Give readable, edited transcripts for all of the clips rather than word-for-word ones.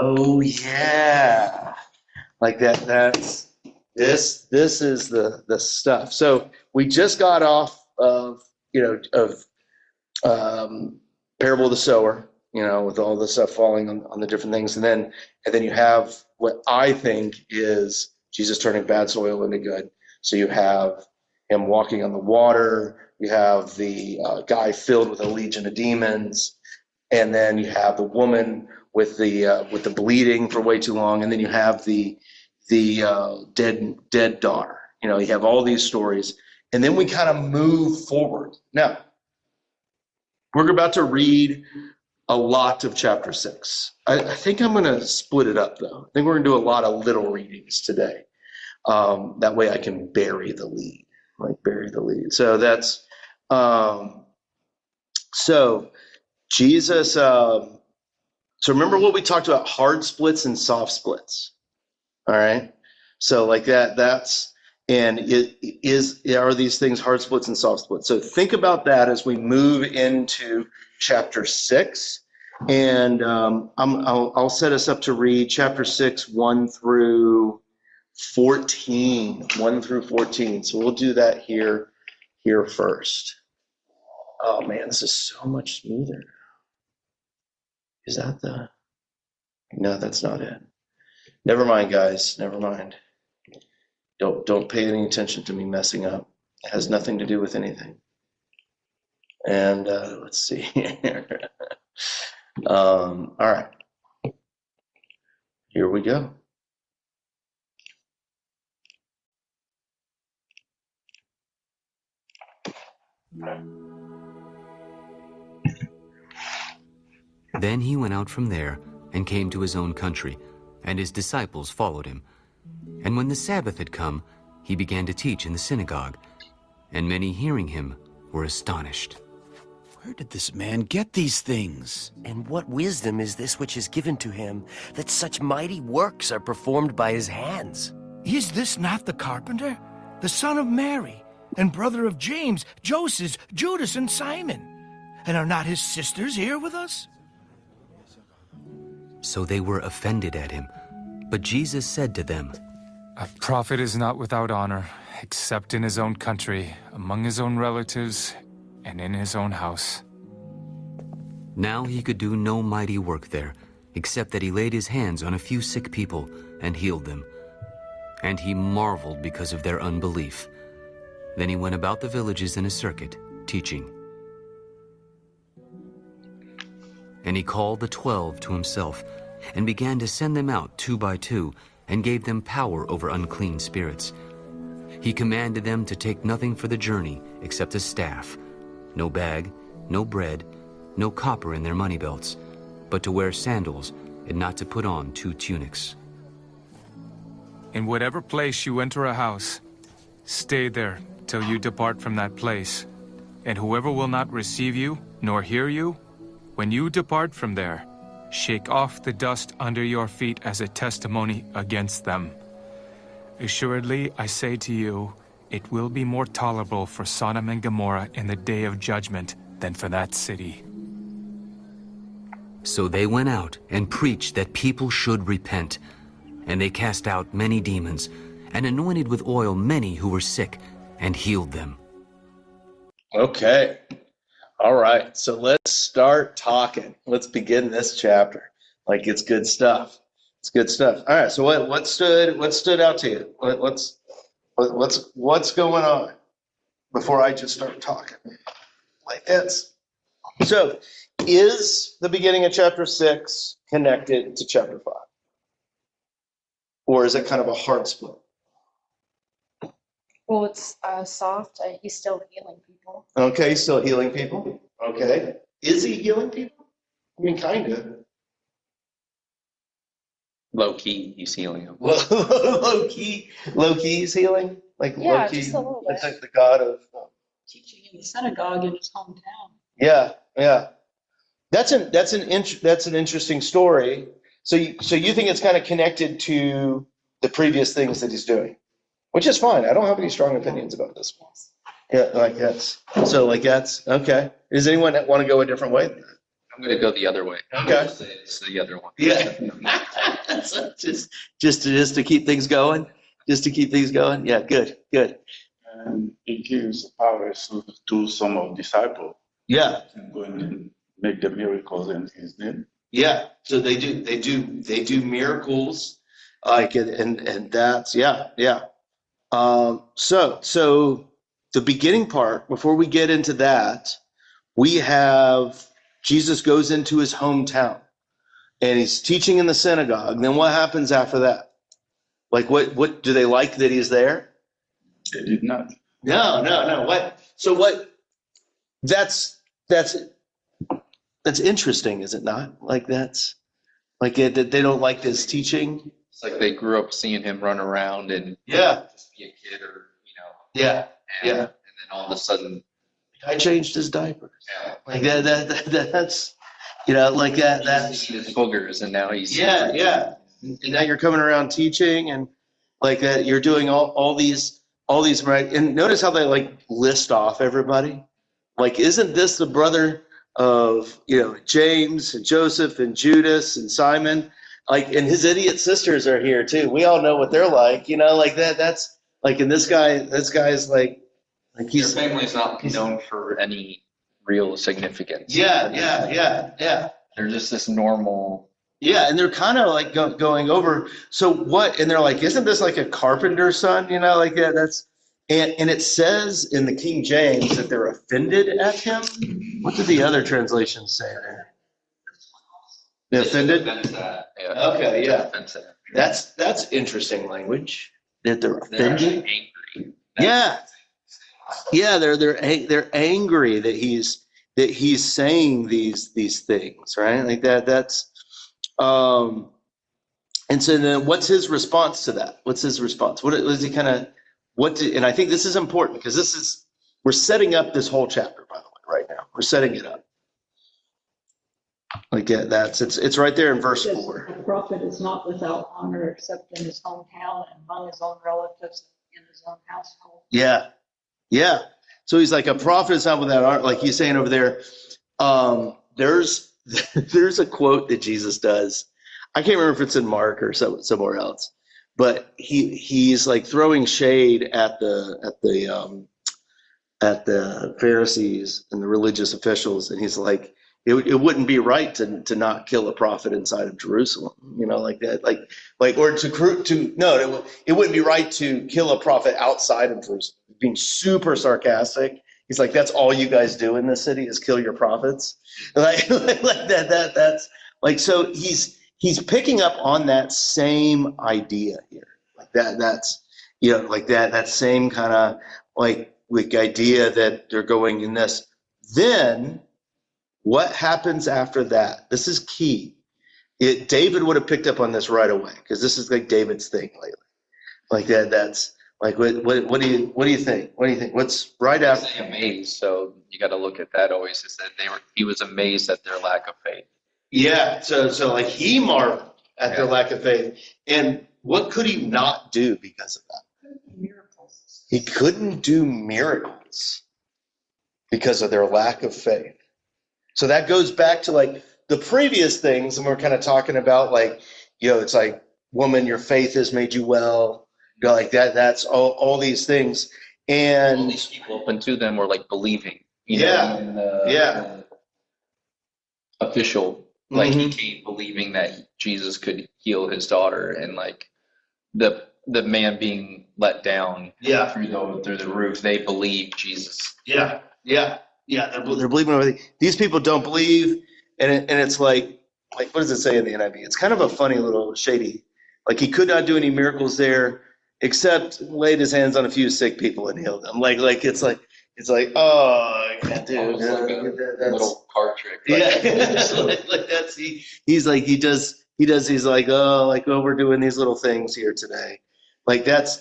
Oh that. This is the stuff. So we just got off of parable of the sower, with all the stuff falling on the different things, and then you have what I think is Jesus turning bad soil into good. So you have him walking on the water, you have the guy filled with a legion of demons, and then you have the woman with the bleeding for way too long, and then you have the dead daughter. You have all these stories, and then we kind of move forward. Now, we're about to read a lot of chapter 6. I think I'm going to split it up, though. I think we're going to do a lot of little readings today. That way I can bury the lead. So that's so Jesus. So remember what we talked about: hard splits and soft splits. All right. So like that's, and are these things hard splits and soft splits? So think about that as we move into chapter 6, and I'll set us up to read chapter 6, 1 through 14. So we'll do that here first. Oh man, this is so much smoother. Is that no, that's not it. Never mind, guys. Never mind. Don't pay any attention to me messing up. It has nothing to do with anything. And let's see here. All right. Here we go. Then he went out from there and came to his own country, and his disciples followed him. And when the Sabbath had come, he began to teach in the synagogue, and many hearing him were astonished. Where did this man get these things? And what wisdom is this which is given to him, that such mighty works are performed by his hands? Is this not the carpenter, the son of Mary, and brother of James, Joseph, Judas, and Simon? And are not his sisters here with us? So they were offended at him. But Jesus said to them, A prophet is not without honor, except in his own country, among his own relatives, and in his own house. Now he could do no mighty work there, except that he laid his hands on a few sick people and healed them. And he marveled because of their unbelief. Then he went about the villages in a circuit, teaching. And he called the 12 to himself, and began to send them out 2 by 2, and gave them power over unclean spirits. He commanded them to take nothing for the journey except a staff, no bag, no bread, no copper in their money belts, but to wear sandals and not to put on 2 tunics. In whatever place you enter a house, stay there till you depart from that place. And whoever will not receive you, nor hear you, when you depart from there, shake off the dust under your feet as a testimony against them. Assuredly, I say to you, it will be more tolerable for Sodom and Gomorrah in the day of judgment than for that city. So they went out and preached that people should repent. And they cast out many demons, and anointed with oil many who were sick, and healed them. Okay. All right. So let's start talking. Let's begin this chapter. Like, it's good stuff. It's good stuff. All right. So what stood out to you? What's going on before I just start talking like this? So is the beginning of chapter 6 connected to chapter 5? Or is it kind of a hard split? Well, it's soft. He's still healing people. Okay, he's still healing people. Okay. Is he healing people? I mean, kind of. Low key, he's healing them. Low key, he's healing? Like, Yeah, low key, just a little bit. it's like the God of... Teaching in the synagogue in his hometown. Yeah. That's an interesting story. So you think it's kind of connected to the previous things that he's doing, which is fine. I don't have any strong opinions about this one. Yeah, like that's okay. Does anyone want to go a different way? I'm going to go the other way. Okay. It's the other one. Yeah. So just to keep things going, Yeah, good. And it gives power to some of disciples. Yeah. And go and make the miracles in his name. Yeah. So they do miracles, like, and that's, yeah. So the beginning part, before we get into that, we have Jesus goes into his hometown and he's teaching in the synagogue. And then what happens after that? Like, what do they like that he's there? They did not. No. What? So what? That's interesting, is it not? Like that's like they don't like this teaching. It's like they grew up seeing him run around and just be a kid, or Yeah. And then all of a sudden, I changed his diapers. Yeah. Like that's like that. That's his boogers, and now he's yeah. And now you're coming around teaching, and like that you're doing all these right. And notice how they like list off everybody. Like, isn't this the brother of James and Joseph and Judas and Simon? Like, and his idiot sisters are here too. We all know what they're like, like that. That's like, and this guy's like he's their family's not known for any real significance. Yeah. They're just this normal. Yeah, and they're kind of like going over. So what? And they're like, isn't this like a carpenter's son? Like that. That's and it says in the King James that they're offended at him. What did the other translations say there? They're offended. Yeah. Okay, yeah. That's interesting language. That they're offended. Angry. Yeah, they're angry that he's saying these things, right? Like that. That's and so then what's his response to that? What's his response? What is he kind of and I think this is important because we're setting up this whole chapter, by the way, right now. We're setting it up. Like it's right there in verse 4. The prophet is not without honor except in his hometown and among his own relatives in his own household. Yeah. So he's like, a prophet is not without honor. Like he's saying over there, there's a quote that Jesus does. I can't remember if it's in Mark or somewhere else, but he's like throwing shade at the Pharisees and the religious officials, and he's like, it wouldn't be right to not kill a prophet inside of Jerusalem, like that, it wouldn't be right to kill a prophet outside of Jerusalem. Being super sarcastic. He's like, that's all you guys do in this city is kill your prophets, like that. That's like, so he's picking up on that same idea here, like that. That's like that same kind of like idea that they're going in this. Then what happens after that? This is key. David would have picked up on this right away because this is like David's thing lately. Like that. That's like what do you think? What do you think? What's right after? Amazed. So you got to look at that always. Is that he was amazed at their lack of faith. Yeah. So like he marveled at their lack of faith, and what could he not do because of that? Miracles. He couldn't do miracles because of their lack of faith. So that goes back to like the previous things, and we're kind of talking about like, it's like, woman, your faith has made you well, like that. That's all these things, and all these people open to them were like believing. Official, like he came believing that Jesus could heal his daughter, and like the man being let down through the roof, they believe Jesus. Yeah, they're believing everything. These people don't believe, and it's like what does it say in the NIV? It's kind of a funny little shady. Like he could not do any miracles there, except laid his hands on a few sick people and healed them. Like it's like I can't do that. Little card trick. Like that's he's like he does. He's like we're doing these little things here today. Like that's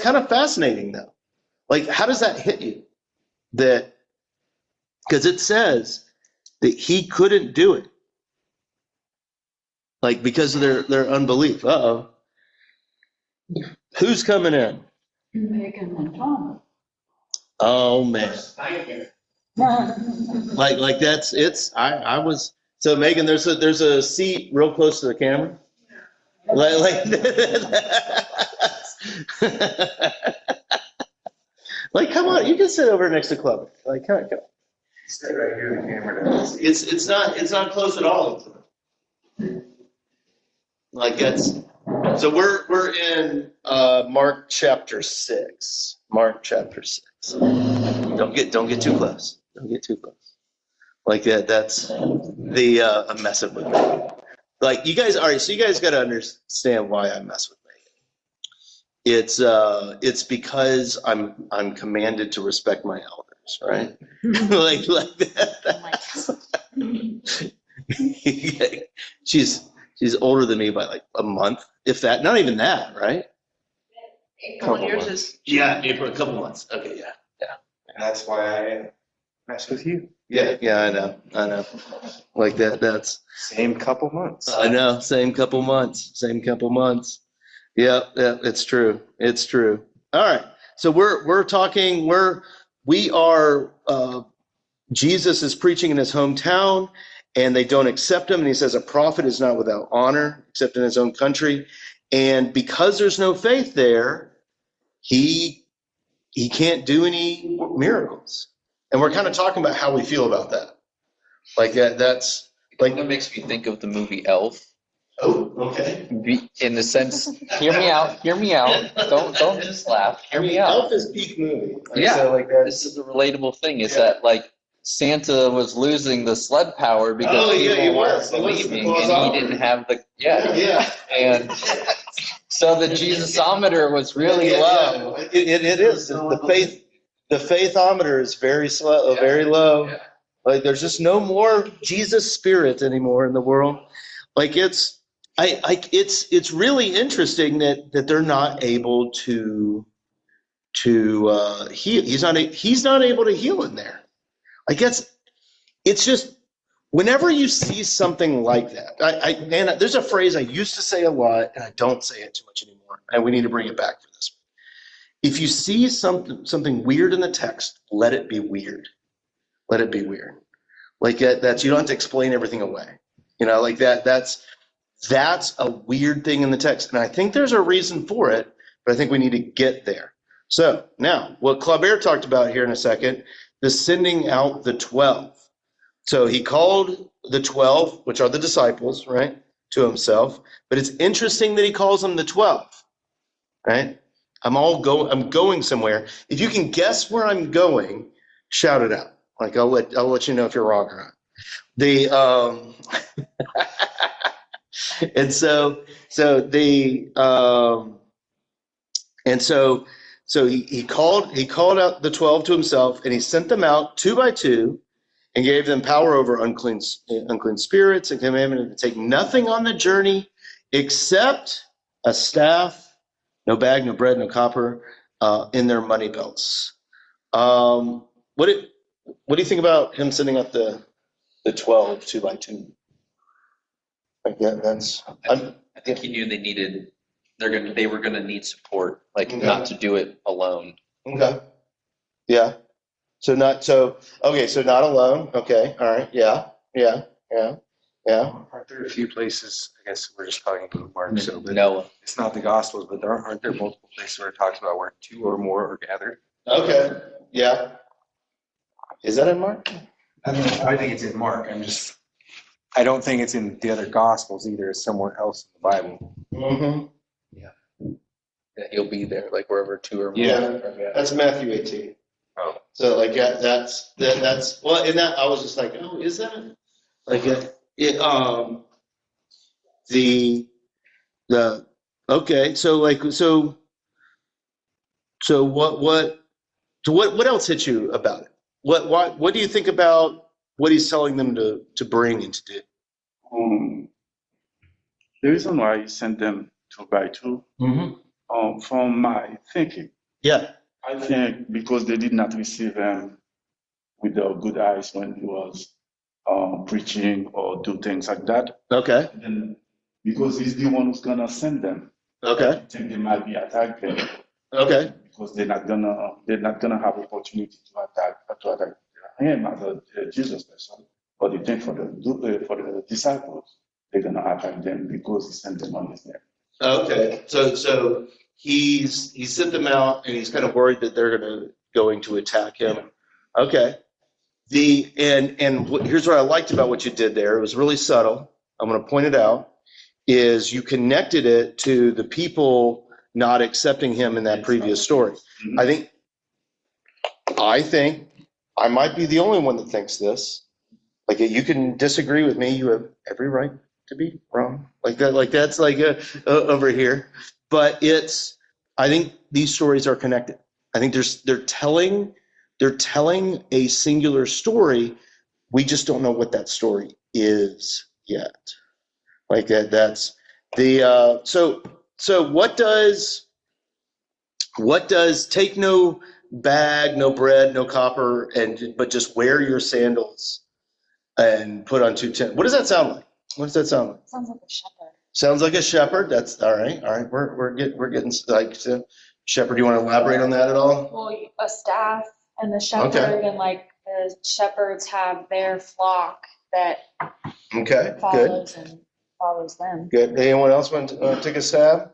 kind of fascinating though. Like how does that hit you? That because it says that he couldn't do it. Like because of their unbelief. Who's coming in? Megan and Tom. Oh man. like that's I was so Megan, there's a seat real close to the camera. Like, come on, you can sit over next to Club. Like, come on. Stay right here. The camera. It's not close at all. Like that's so we're in Mark chapter 6. Mark chapter 6. Don't get too close. Don't get too close. Like that's the a mess up with me. Like you guys, all right. So you guys got to understand why I mess with Megan. It's because I'm commanded to respect my elders, right? like that. She's older than me by like a month, if that. Not even that, right? April years is. Yeah, April, a couple months. Okay, yeah. And that's why I mess with you. Yeah, I know. Like that's same couple months. I know, same couple months. Yeah, it's true. All right. So we're talking. We are. Jesus is preaching in his hometown, and they don't accept him. And he says, "A prophet is not without honor, except in his own country." And because there's no faith there, he can't do any miracles. And we're kind of talking about how we feel about that. Like that's like that makes me think of the movie Elf. Oh, okay. In the sense, hear me out. Don't just laugh. Hear me out. Elf is peak movie. So this is a relatable thing. Is that like Santa was losing the sled power because he was believing, and he didn't have the and so the Jesusometer was really low. It is the faithometer is very slow, very low. Yeah. Like there's just no more Jesus spirit anymore in the world. Like it's really interesting that they're not able to heal. He's not able to heal in there. I guess it's just whenever you see something like that. Man, there's a phrase I used to say a lot, and I don't say it too much anymore. And we need to bring it back for this. If you see something weird in the text, let it be weird. Let it be weird. Like that's you don't have to explain everything away. Like that's a weird thing in the text. And I think there's a reason for it, but I think we need to get there. So now, what Clabert talked about here in a second, the sending out the 12. So he called the 12, which are the disciples, right, to himself. But it's interesting that he calls them the 12, right? I'm going somewhere. If you can guess where I'm going, shout it out. Like I'll let you know if you're wrong or not. So he called out the 12 to himself, and he sent them out 2 by 2, and gave them power over unclean spirits, and commanded them to take nothing on the journey except a staff, no bag, no bread, no copper, in their money belts. What do you think about him sending out the 12 2 by 2? Like that's. I think he knew they were gonna need support, not to do it alone. Okay. Yeah. So not alone. Okay. All right. Yeah. Aren't there a few places? I guess we're just talking about Mark. So Noah. It's not the Gospels, but aren't there multiple places where it talks about where 2 or more are gathered? Okay. Yeah. Is that in Mark? I think it's in Mark. I don't think it's in the other Gospels either. It's somewhere else in the Bible. Mm-hmm. Yeah, he'll be there, like wherever 2 or more. Yeah, that's Matthew 18. Oh. So like that's well, in that I was just like, oh, is that like okay? So what else hit you about it? What do you think about what he's telling them to bring and to do? The reason why he sent them 2 by 2, from my thinking, I think because they did not receive him with the good eyes when he was preaching or do things like that. Okay. And because he's the one who's gonna send them. Okay. I think they might be attacked them. Okay. Because they're not gonna have opportunity to attack him as a Jesus person. But I think for the disciples, they're gonna attack them because he sent them on his name. Okay, so he sent them out, and he's kind of worried that they're going to attack him. Okay. Here's what I liked about what you did there. It was really subtle. I'm going to point it out. Is you connected it to the people not accepting him in that previous story. Mm-hmm. I think I might be the only one that thinks this. Like, you can disagree with me. You have every right to be wrong. Like that. Like that's like over here. But I think these stories are connected. I think they're telling a singular story. We just don't know what that story is yet. Like that. That's the so what does take no bag, no bread, no copper, but just wear your sandals and put on 2 tents? What does that sound like? What does that sound like? Sounds like a shepherd. Sounds like a shepherd. That's all right. All right. We're getting like shepherd. Do you want to elaborate on that at all? Well, a staff and the shepherd, Okay. and like the shepherds have their flock that follows them. Good. Anyone else want to take a stab?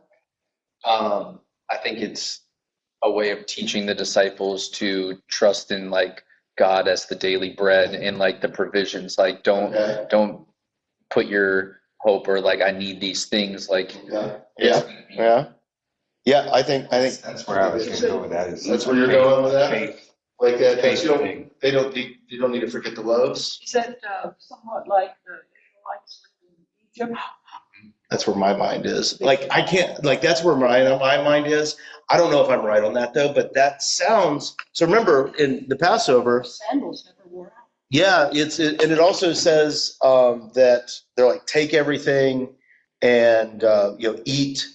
I think it's a way of teaching the disciples to trust in like God as the daily bread and like the provisions. Like don't put your hope or like I need these things. Like Yeah. I think That's where I was going to go with that. That's where you're going with that. Faith. Like that. Faith They don't need to forget the loaves. Is that somewhat like the Israelites in Egypt? That's where my mind is. Like I can't. Like that's where my mind is. I don't know if I'm right on that though. But that sounds. So remember in the Passover. Sandals never wore out. Yeah, and it also says that they're like take everything and eat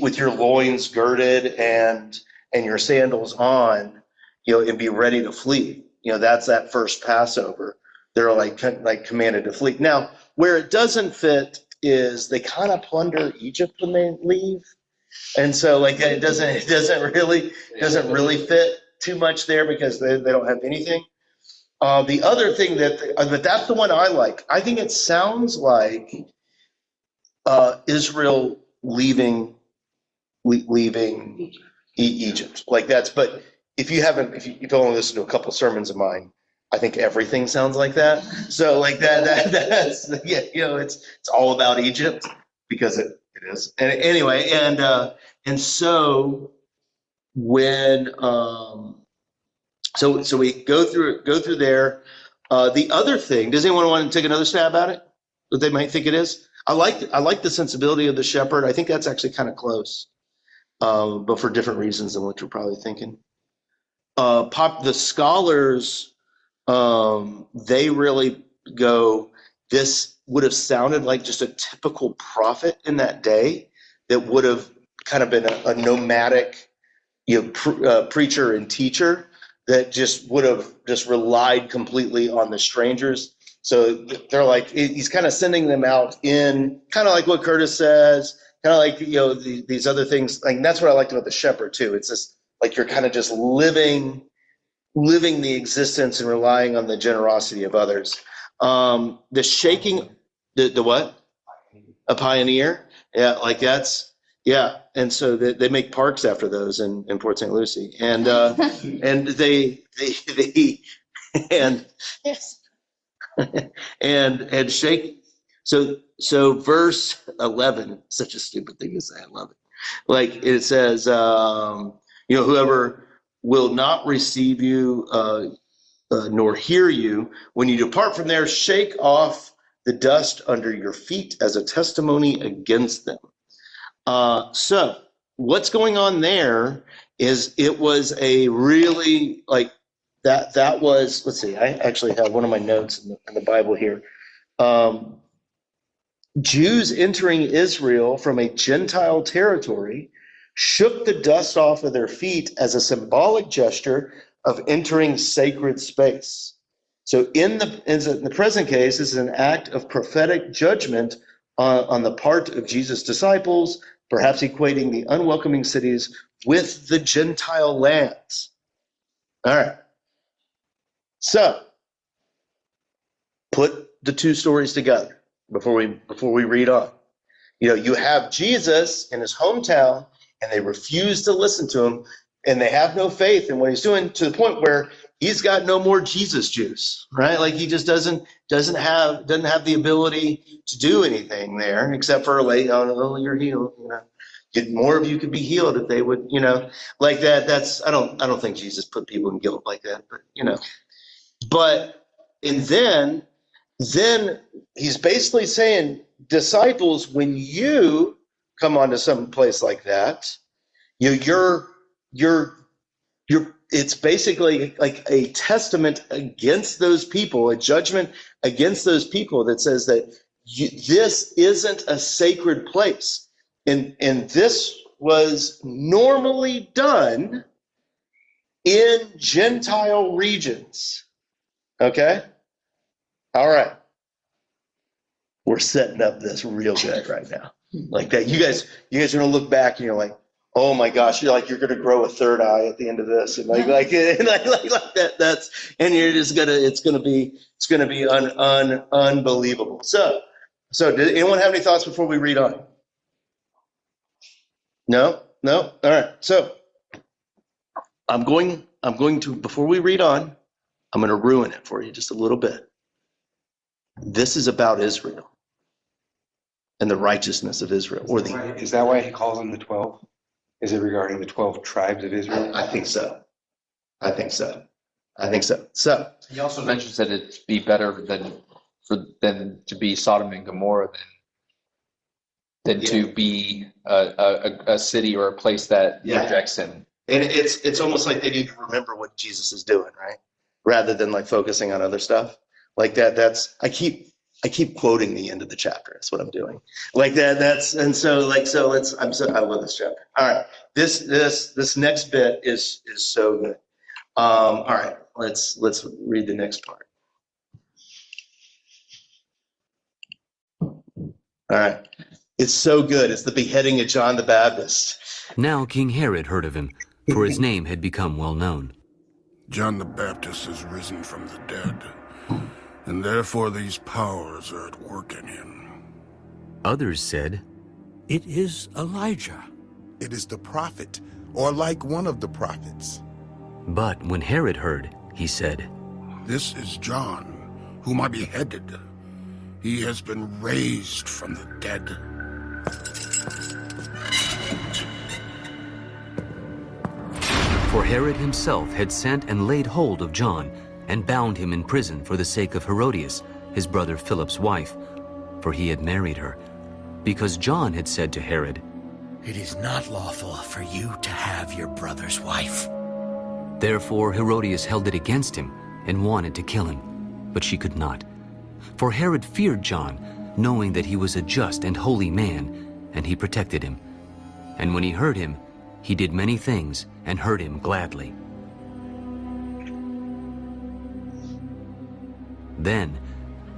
with your loins girded and your sandals on, and be ready to flee. That's that first Passover. They're like commanded to flee. Now, where it doesn't fit is they kind of plunder Egypt when they leave, and so like it doesn't really fit too much there because they don't have anything. The other thing but that's the one I like. I think it sounds like Israel leaving Egypt. Like that's. But if you've only listened to a couple sermons of mine, I think everything sounds like that. So like that's it's all about Egypt because it is. And anyway, and so when so we go through there. The other thing, does anyone want to take another stab at it? What they might think it is? I like the sensibility of the shepherd. I think that's actually kind of close, but for different reasons than what you're probably thinking. The scholars, they really go, this would have sounded like just a typical prophet in that day that would have kind of been a nomadic preacher and teacher that just would have just relied completely on the strangers. So they're like, he's kind of sending them out in kind of like what Curtis says, kind of like, these other things. Like that's what I liked about the shepherd too. It's just like you're kind of just living the existence and relying on the generosity of others. The shaking, the what? A pioneer. Yeah. Like that's, yeah. And so they make parks after those in Port St. Lucie. And, and they and, Yes. and shake. So verse 11, such a stupid thing to say. I love it. Like it says, whoever will not receive you nor hear you, when you depart from there, shake off the dust under your feet as a testimony against them. So what's going on there is it was a really like that was, let's see, I actually have one of my notes in the Bible here. Jews entering Israel from a Gentile territory shook the dust off of their feet as a symbolic gesture of entering sacred space. So in the present case, this is an act of prophetic judgment on the part of Jesus' disciples, perhaps equating the unwelcoming cities with the Gentile lands. All right. So put the two stories together before we read on. You have Jesus in his hometown, and they refuse to listen to him, and they have no faith in what he's doing, to the point where he's got no more Jesus juice, right? Like he just doesn't have the ability to do anything there, except for like, oh, you're healed. More of you could be healed if they would, like that. That's I don't think Jesus put people in guilt like that, but and then he's basically saying, disciples, when you come onto some place like that, you're it's basically like a testament against those people, a judgment against those people that says that this isn't a sacred place. And this was normally done in Gentile regions. Okay? All right. We're setting up this real good right now. Like that. You guys are going to look back and you're like, oh my gosh, you're going to grow a third eye at the end of this. And like that. And you're just it's going to be unbelievable. So did anyone have any thoughts before we read on? No? All right. So I'm going to, before we read on, I'm going to ruin it for you just a little bit. This is about Israel and the righteousness of Israel. Is that why he calls them the 12? Is it regarding the 12 tribes of Israel? I think so. So he also mentions that it'd be better than to be Sodom and Gomorrah than to be a city or a place that rejects him. And it's almost like they need to remember what Jesus is doing, right? Rather than like focusing on other stuff like that. I keep quoting the end of the chapter. That's what I'm doing. Like that. I love this chapter. All right. This next bit is so good. All right. Let's read the next part. All right. It's so good. It's the beheading of John the Baptist. Now King Herod heard of him, for his name had become well known. John the Baptist is risen from the dead, and therefore these powers are at work in him. Others said, "It is Elijah." "It is the prophet, or like one of the prophets." But when Herod heard, he said, "This is John, whom I beheaded. He has been raised from the dead." For Herod himself had sent and laid hold of John, and bound him in prison for the sake of Herodias, his brother Philip's wife, for he had married her, because John had said to Herod, "It is not lawful for you to have your brother's wife." Therefore Herodias held it against him, and wanted to kill him, but she could not. For Herod feared John, knowing that he was a just and holy man, and he protected him. And when he heard him, he did many things, and heard him gladly. Then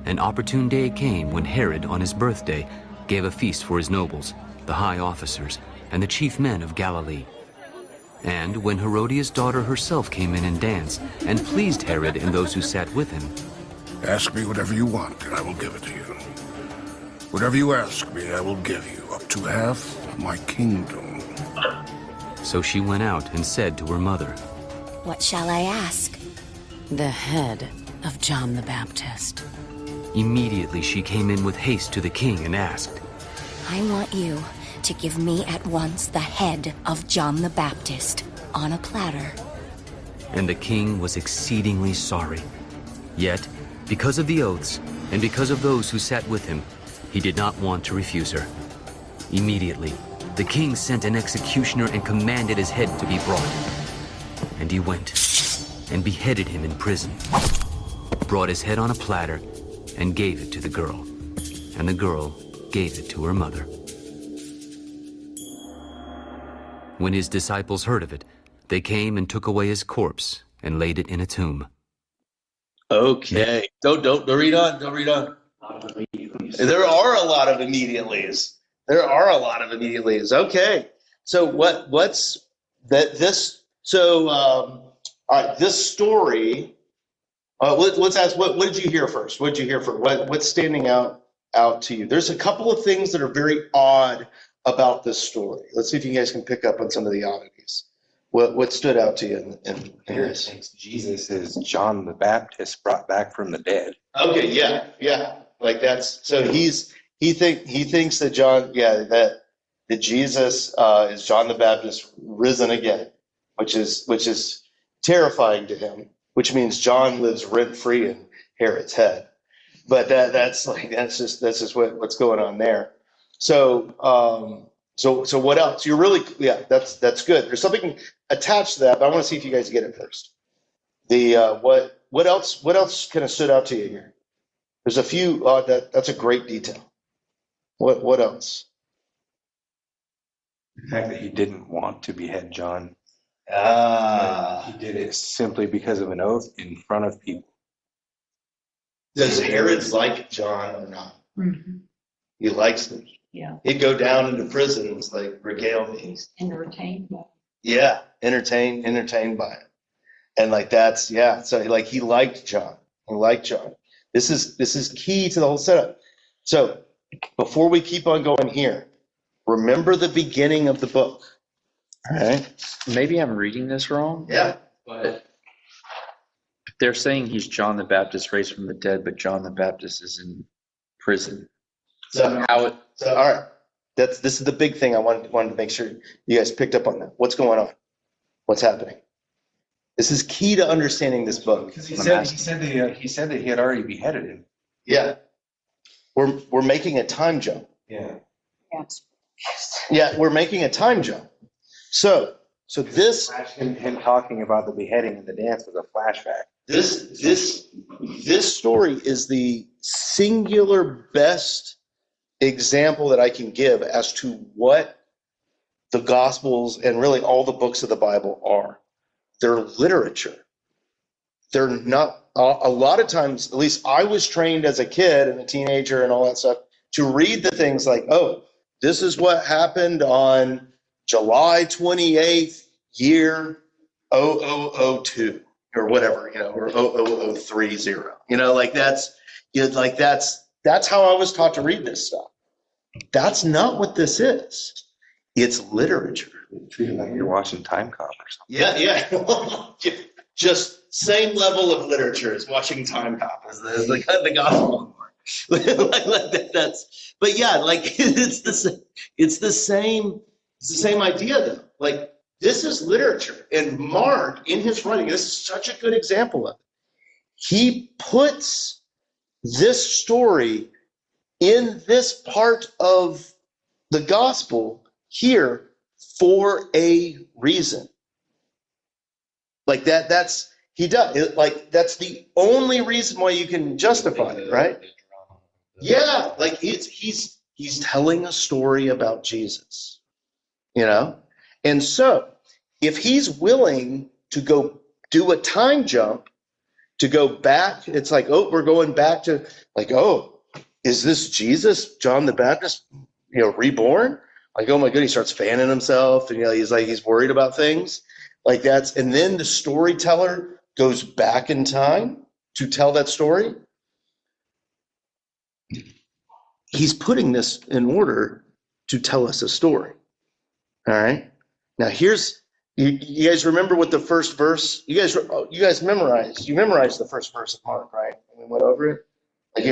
an opportune day came when Herod, on his birthday, gave a feast for his nobles, the high officers, and the chief men of Galilee. And when Herodias' daughter herself came in and danced, and pleased Herod and those who sat with him. "Ask me whatever you want, and I will give it to you. Whatever you ask me, I will give you, up to half my kingdom." So she went out and said to her mother, "What shall I ask?" "The head of John the Baptist." Immediately she came in with haste to the king and asked, "I want you to give me at once the head of John the Baptist on a platter." And the king was exceedingly sorry. Yet, because of the oaths, and because of those who sat with him, he did not want to refuse her. Immediately, the king sent an executioner and commanded his head to be brought. And he went and beheaded him in prison, brought his head on a platter, and gave it to the girl. And the girl gave it to her mother. When his disciples heard of it, they came and took away his corpse and laid it in a tomb. Okay. Don't read on. Don't read on. There are a lot of immediatelys. Okay. So what's that? All right. This story. Let's ask. What did you hear first? What did you hear first? What's standing out out to you? There's a couple of things that are very odd about this story. Let's see if you guys can pick up on some of the oddities. What stood out to you in Harris thinks Jesus is John the Baptist brought back from the dead. Okay, yeah. Like that's so he thinks that John, that Jesus is John the Baptist risen again, which is terrifying to him, which means John lives rent free in Herod's head. But that's just what's going on there. So so what else? You're really that's good. There's something attached to that, but I want to see if you guys get it first. The what else kind of stood out to you here? There's a few that's a great detail. What else? The fact that he didn't want to behead John. He did it simply because of an oath in front of people. Does Herod like John or not? Mm-hmm. He likes them. Yeah. He'd go down into prison and was like, regale me. He's entertained by it. Yeah, entertained by it. And like that's so like he liked John. This is key to the whole setup. So before we keep on going here, remember the beginning of the book. All right. Maybe I'm reading this wrong. Yeah. But they're saying he's John the Baptist raised from the dead, but John the Baptist is in prison. So all right. This is the big thing I wanted to make sure you guys picked up on that. What's going on? What's happening? This is key to understanding this book. Because he said that he had already beheaded him. Yeah. We're making a time jump. Yeah. Yeah, we're making a time jump. So this him talking about the beheading and the dance was a flashback. This story is the singular best example that I can give as to what the Gospels and really all the books of the Bible are. They're literature. They're not, a lot of times, at least I was trained as a kid and a teenager and all that stuff, to read the things like, oh, this is what happened on July 28th, year 0002, or whatever, or 00030. That's how I was taught to read this stuff. That's not what this is. It's literature. Treat it like you're watching Time Cop or something. Yeah. Just same level of literature as watching Time Cop as the gospel. But yeah, like it's the same idea though. Like this is literature, and Mark in his writing, this is such a good example of it. He puts this story in this part of the gospel here for a reason. Like that's he does. Like that's the only reason why you can justify it, right? Yeah, like he's telling a story about Jesus, And so if he's willing to go do a time jump, to go back, it's like, oh, we're going back to like, oh, is this Jesus, John the Baptist, reborn? Like, oh my goodness, he starts fanning himself, and he's worried about things. Like and then the storyteller goes back in time to tell that story. He's putting this in order to tell us a story. All right. Now here's you guys remember what the first verse? You guys memorized. You memorized the first verse of Mark, right? We went over it. Like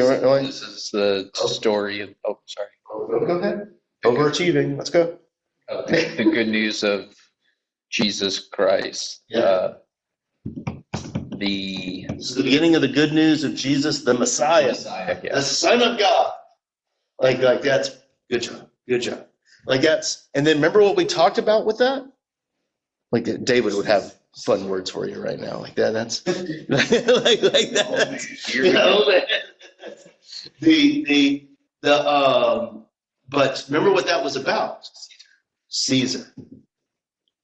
this is the story of. Oh, sorry. Go ahead. Overachieving. Let's go. The good news of Jesus Christ. Yeah. This is the beginning of the good news of Jesus, the Messiah, the Son of God. Like that's good job. Like that's, and then remember what we talked about with that? Like David would have fun words for you right now. Like that. That's like that. But remember what that was about? Caesar.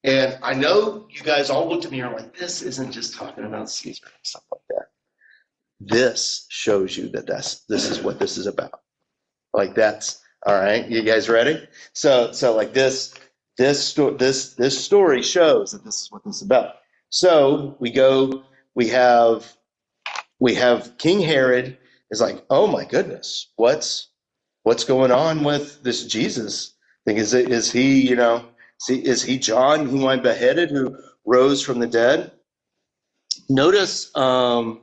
And I know you guys all looked at me and are like, this isn't just talking about Caesar and stuff like that. This shows you that this is what this is about. Like that's all right. You guys ready? So like this story shows that this is what this is about. So we have King Herod is like, oh my goodness, what's what's going on with this Jesus thing? Is he, you know, is he John whom I beheaded, who rose from the dead? Notice what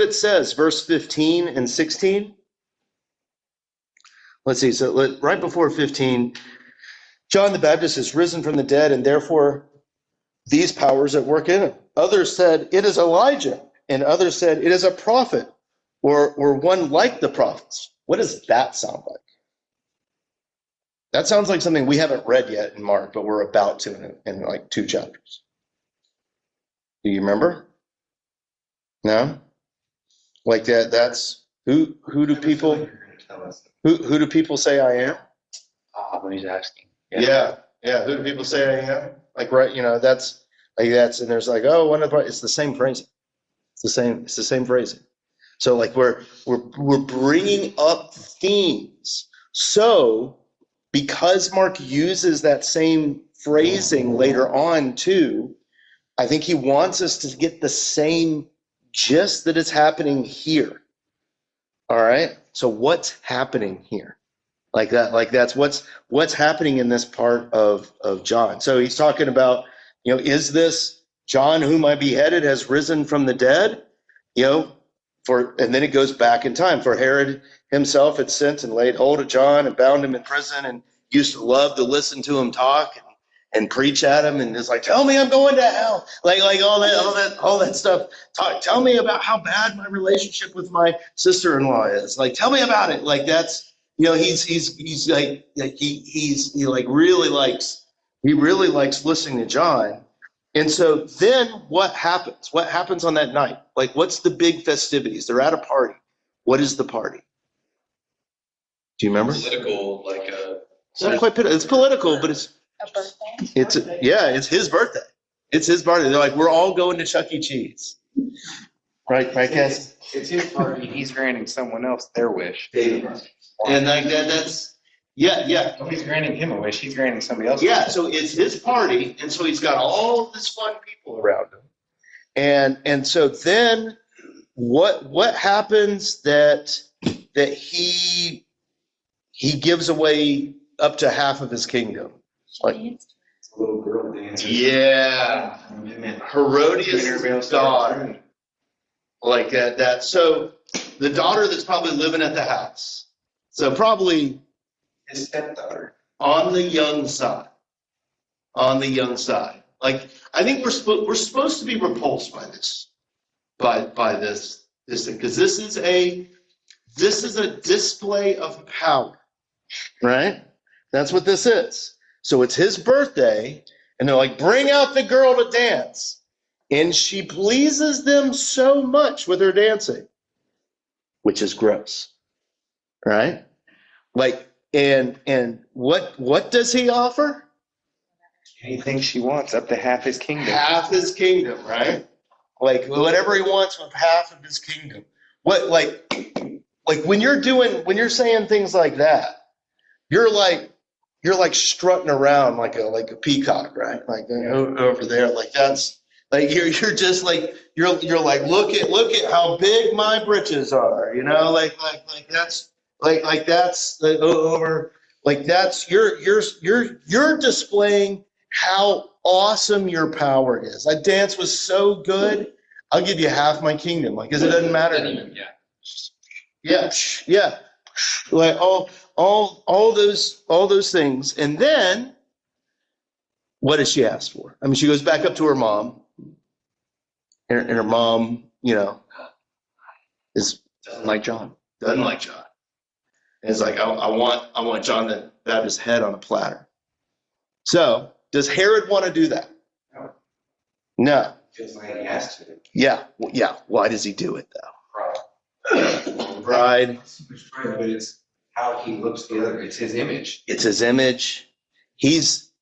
it says, verse 15 and 16. Let's see. So right before 15, John the Baptist is risen from the dead, and therefore these powers at work in him. Others said, it is Elijah. And others said, it is a prophet, or one like the prophets. What does that sound like? That sounds like something we haven't read yet in Mark, but we're about to in like 2 chapters. Do you remember? No? Like that's who do people who do people say I am? When he's asking. Yeah. Who do people say I am? Like, right, you know, that's and there's like, oh, it's the same phrasing. It's the same phrasing. So like we're bringing up themes. So because Mark uses that same phrasing later on too, I think he wants us to get the same gist that is happening here. All right. So what's happening here? Like that's what's happening in this part of John. So he's talking about, you know, is this John whom I beheaded has risen from the dead? You know, and then it goes back in time. For Herod himself had sent and laid hold of John and bound him in prison, and used to love to listen to him talk and preach at him, and it's like, tell me I'm going to hell, like all that stuff. Tell me about how bad my relationship with my sister-in-law is. Like, tell me about it. Like that's, you know, he really likes listening to John. And so then what happens? What happens on that night? Like, what's the big festivities? They're at a party. What is the party? Do you remember? Political, like it's not quite. It's political, but it's a birthday. It's his birthday. It's his birthday. They're like, we're all going to Chuck E. Cheese, right, Cass? It's his party. He's granting someone else their wish. And like that's. Yeah. Nobody's granting him a wish. He's granting somebody else. Yeah, so it's his party, and so he's got all of this fun people around him. And so then what happens that he gives away up to half of his kingdom? Like, It's a little girl dancing. Yeah. Herodias' daughter. Like that. So the daughter that's probably living at the house. So probably his stepdaughter. On the young side. Like, I think we're supposed to be repulsed by this, by this thing, because this is a display of power, right? That's what this is. So it's his birthday, and they're like, bring out the girl to dance, and she pleases them so much with her dancing, which is gross, right? Like. And what does he offer? Anything she wants, up to half his kingdom. Half his kingdom, right? Like whatever he wants with half of his kingdom. What like when you're saying things like that, you're like strutting around like a peacock, right? Like over there, like that's like you're just like you're like look at how big my britches are, you know, like that's. Like that's the over. Like that's you're displaying how awesome your power is. That dance was so good. I'll give you half my kingdom. Like, because it doesn't matter to me. Yeah. Like all those things. And then what does she ask for? I mean, she goes back up to her mom, and her mom, you know, doesn't like John. And it's like, I want John the Baptist's head on a platter. So, does Herod want to do that? No. Just like he has to. Yeah. Why does he do it, though? Pride. But it's how he looks the other. It's his image. He's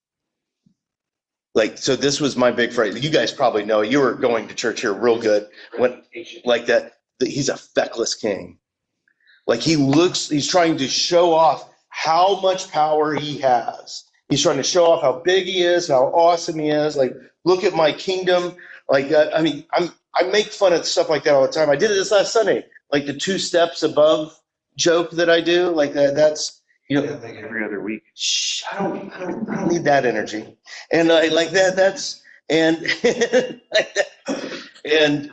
like, so this was my big phrase. You guys probably know. You were going to church here real good. Like that, he's a feckless king. Like he's trying to show off how much power he has. He's trying to show off how big he is, how awesome he is. Like, look at my kingdom. Like, I mean, I make fun of stuff like that all the time. I did it this last Sunday. Like the 2 steps above joke that I do, like that's like every other week. Shh, I don't need that energy, and like that. That's and like that.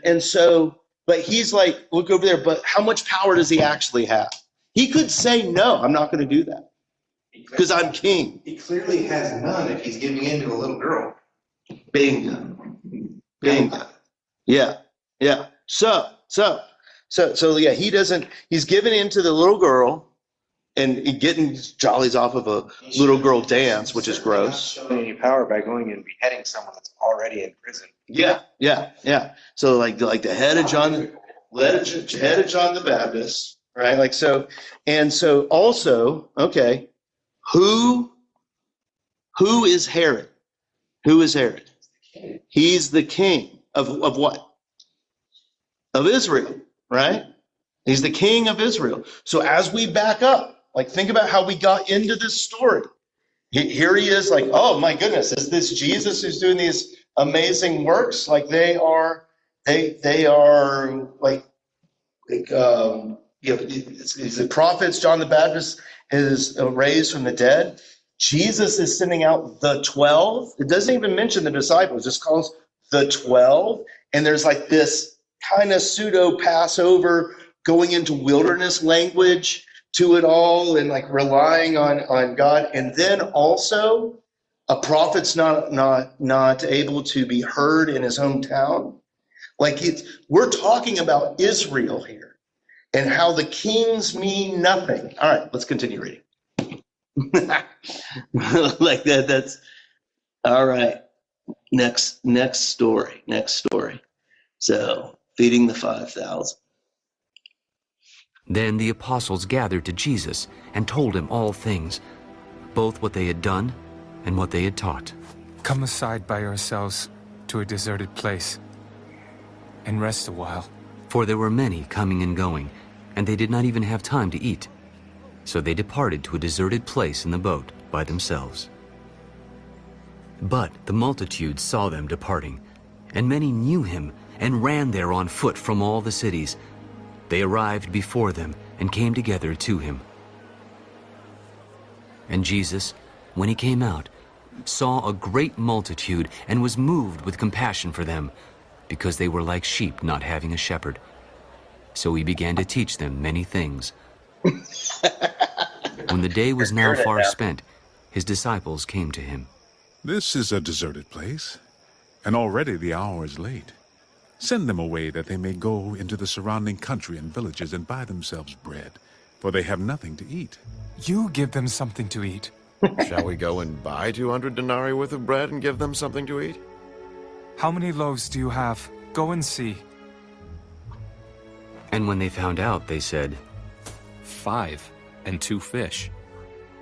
and so, but he's like, look over there. But how much power does he actually have? He could say, no, I'm not going to do that because I'm king. He clearly has none if he's giving in to a little girl. Bingo. Yeah. So yeah, he doesn't. He's giving in to the little girl. And getting jollies off of a little girl dance, which is gross. Not showing any power by going and beheading someone that's already in prison. Yeah. So like the head of John the Baptist, right? Like so, and so also, okay, who is Herod? Who is Herod? He's the king of what? Of Israel, right? He's the king of Israel. So as we back up. Like, think about how we got into this story. Here he is, like, oh my goodness, is this Jesus who's doing these amazing works? Like they are like it's the prophets. John the Baptist is raised from the dead. Jesus is sending out the 12. It doesn't even mention the disciples; it just calls the 12. And there's like this kind of pseudo Passover going into wilderness language to it all, and like relying on God. And then also a prophet's not able to be heard in his hometown. Like we're talking about Israel here and how the kings mean nothing. All right, let's continue reading. Like that's all right. Next story. So feeding the 5,000. Then the apostles gathered to Jesus and told him all things, both what they had done and what they had taught. Come aside by yourselves to a deserted place and rest a while. For there were many coming and going, and they did not even have time to eat. So they departed to a deserted place in the boat by themselves. But the multitude saw them departing, and many knew him and ran there on foot from all the cities. They arrived before them and came together to him. And Jesus, when he came out, saw a great multitude and was moved with compassion for them, because they were like sheep not having a shepherd. So he began to teach them many things. When the day was now far spent, his disciples came to him. This is a deserted place, and already the hour is late. Send them away that they may go into the surrounding country and villages and buy themselves bread, for they have nothing to eat. You give them something to eat. Shall we go and buy 200 denarii worth of bread and give them something to eat? How many loaves do you have? Go and see. And when they found out, they said, 5 and 2 fish.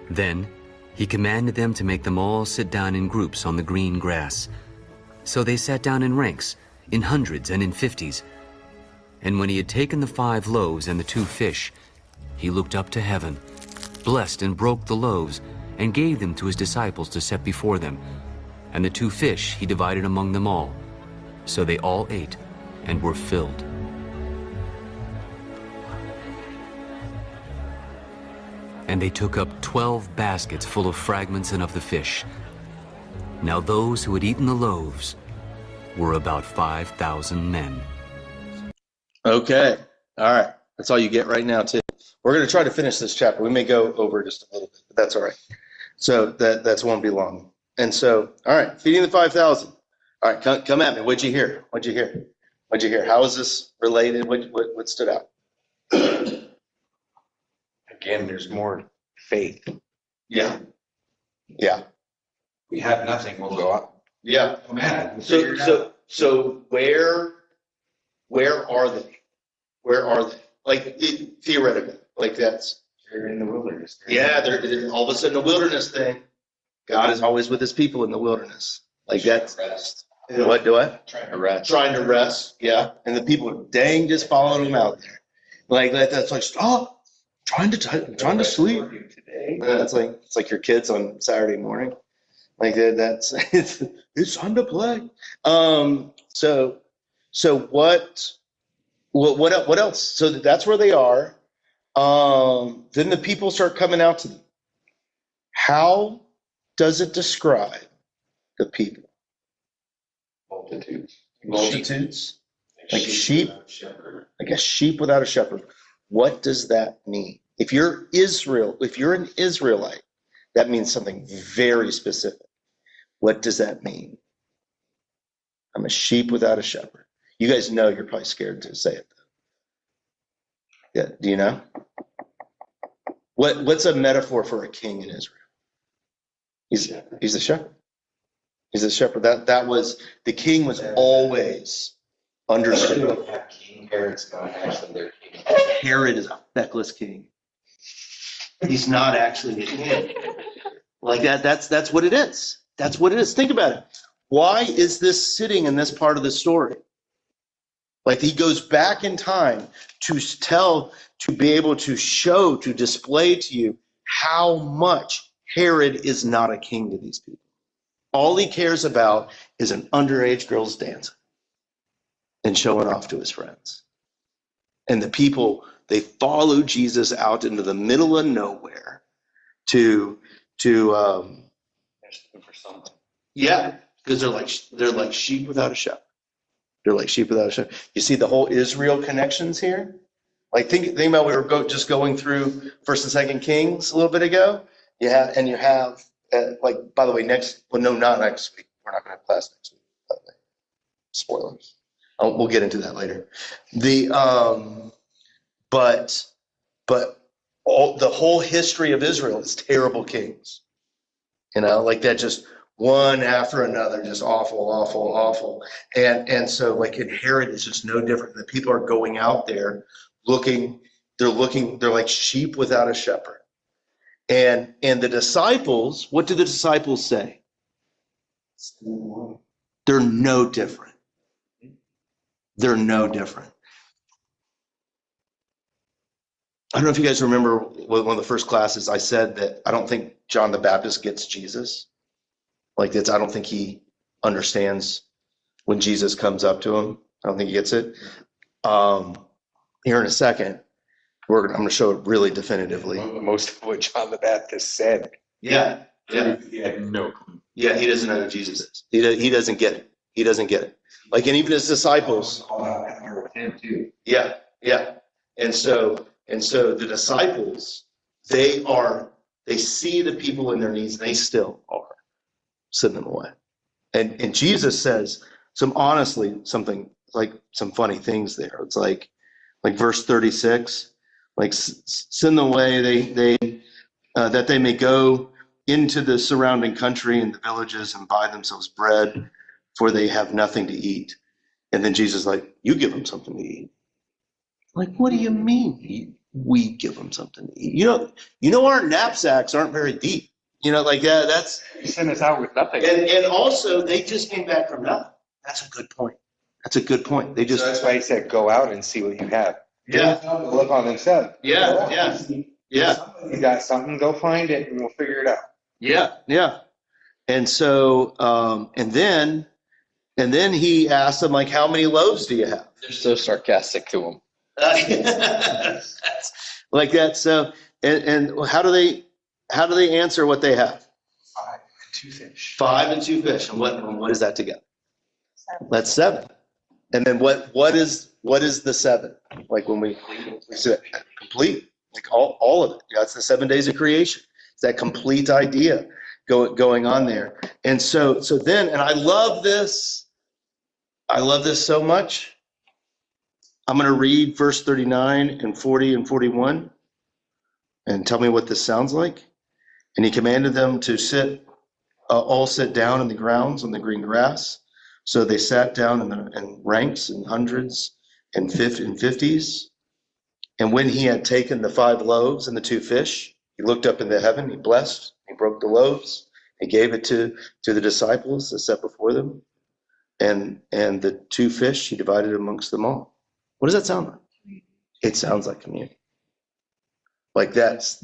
Then he commanded them to make them all sit down in groups on the green grass. So they sat down in ranks, in hundreds and in 50s. And when he had taken the 5 loaves and the 2 fish, he looked up to heaven, blessed and broke the loaves, and gave them to his disciples to set before them. And the 2 fish he divided among them all. So they all ate and were filled. And they took up 12 baskets full of fragments and of the fish. Now those who had eaten the loaves were about 5,000 men. Okay. All right. That's all you get right now, too. We're going to try to finish this chapter. We may go over just a little bit, but that's all right. So that won't be long. And so, all right, feeding the 5,000. All right, come at me. What'd you hear? How is this related? What stood out? Again, there's more faith. Yeah. We have nothing, we'll go up. Yeah. Man, so where are they? Like theoretically, like that's. They're in the wilderness. They're all of a sudden the wilderness thing. God is always with his people in the wilderness. Like that's rest. What do I? Trying to rest. Yeah. And the people are dang just following him out there. Like that's like stop. Trying to sleep. It's like your kids on Saturday morning. Like that's it's time to play. So what else? So that's where they are. Then the people start coming out to them. How does it describe the people? Multitudes. Like sheep. Like a sheep without a shepherd. What does that mean? If you're an Israelite, that means something very specific. What does that mean? I'm a sheep without a shepherd. You guys know, you're probably scared to say it, though. Yeah, do you know? What's a metaphor for a king in Israel? He's the shepherd. He's the shepherd. That was, the king was always understood. Herod's not actually their king. Herod is a feckless king. He's not actually a king. Like that's what it is. That's what it is. Think about it. Why is this sitting in this part of the story? Like, he goes back in time to be able to show, to display to you how much Herod is not a king to these people. All he cares about is an underage girl's dancing and showing off to his friends. And the people, they follow Jesus out into the middle of nowhere to yeah, because they're like sheep without a shepherd. They're like sheep without a shepherd. You see the whole Israel connections here? Like, think about, we were just going through 1st and 2nd Kings a little bit ago. You have, like, by the way, not next week. We're not going to have class next week, by the way. Spoilers. We'll get into that later. But the whole history of Israel is terrible kings. Like that, just one after another, just awful. And so, like, in Herod, it's just no different. The people are going out there looking, they're like sheep without a shepherd. And the disciples, what do the disciples say? They're no different. They're no different. I don't know if you guys remember one of the first classes, I said that I don't think John the Baptist gets Jesus. Like, I don't think he understands when Jesus comes up to him. I don't think he gets it. Here in a second, I'm going to show it really definitively. Most of what John the Baptist said. Yeah. He had no clue. Yeah, he doesn't know who Jesus is. He doesn't get it. He doesn't get it. Like, and even his disciples. Him too. Yeah. And so the disciples, they see the people in their needs, and they still are sending them away. And Jesus says something like some funny things there. It's like verse 36, like, send them away, that they may go into the surrounding country and the villages and buy themselves bread, for they have nothing to eat. And then Jesus is like, you give them something to eat. Like, what do you mean we give them something to eat? You know our knapsacks aren't very deep. Like that. That's, you send us out with nothing. And also, they just came back from nothing. That's a good point. They just. So that's why he said, go out and see what you have. Yeah. Look on themselves. Yeah. You got something, go find it, and we'll figure it out. Yeah. And so, and then he asked them, like, how many loaves do you have? They're so sarcastic to him. Like that. So, and how do they answer what they have? 5 and 2 fish. 5 and 2 fish. And what is that together? 7. That's 7. And then what is the 7? Like, when we say complete, like all of it. That's the 7 days of creation. It's that complete idea going on there. And so then, and I love this so much. I'm going to read verse 39 and 40 and 41 and tell me what this sounds like. And he commanded them to all sit down in the grounds on the green grass. So they sat down in ranks and hundreds and 50s. And when he had taken the 5 loaves and the 2 fish, he looked up into heaven, he blessed, he broke the loaves, he gave it to the disciples that set before them. And the 2 fish he divided amongst them all. What does that sound like? It sounds like communion. Like that's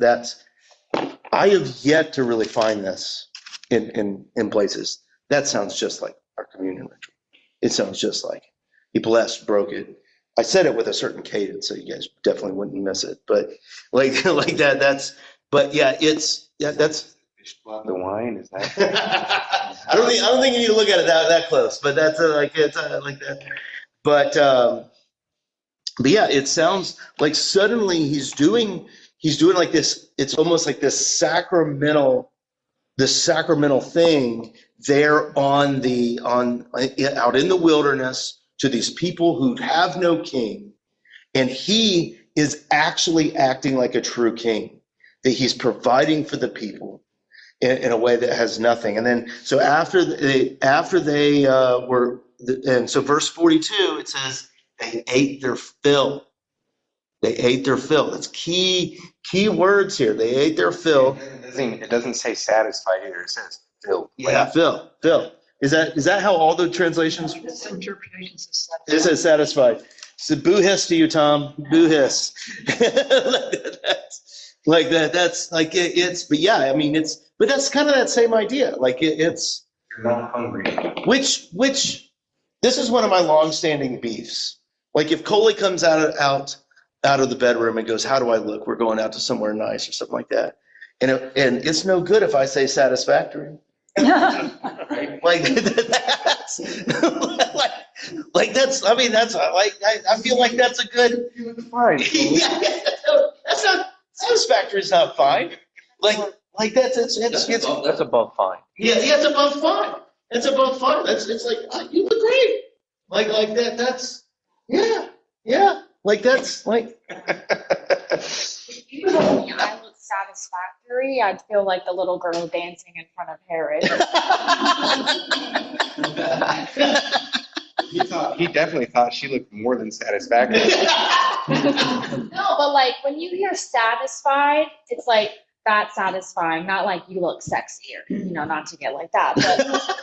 I have yet to really find this in places. That sounds just like our communion ritual. It sounds just like it. He blessed, broke it, I said it with a certain cadence, so you guys definitely wouldn't miss it. But like that, that's. But yeah, that's. The wine is that? I don't think you need to look at it that close, but that's like that. But yeah, it sounds like suddenly he's doing like this. It's almost like this sacramental thing there out in the wilderness to these people who have no king, and he is actually acting like a true king, that he's providing for the people in a way that has nothing. And then so after they were, and so verse 42, it says they ate their fill. They ate their fill. That's key words here. They ate their fill. It doesn't say satisfied here. It says fill. Yeah, fill. Is that how all the translations? This interpretation says It says satisfied. So boo hiss to you, Tom. Boo hiss. Like that. That's like it's. But yeah, I mean it's. But that's kind of that same idea. Like it's. You're not hungry. Which this is one of my long-standing beefs. Like if Coley comes out of the bedroom and goes, "How do I look? We're going out to somewhere nice," or something like that. And it's no good if I say satisfactory. Like that's like that's. I mean that's like I feel like that's a good. Fine. Yeah, that's not satisfactory. Is not fine. Like that's that's above fine. Yeah, it's above fine. It's above fine. It's like you look great. Like that. That's yeah. Like that's like. Even though I look satisfactory, I'd feel like the little girl dancing in front of Herod. He definitely thought she looked more than satisfactory. No, but like when you hear satisfied, it's like that's satifying, not like you look sexy or not to get like that, but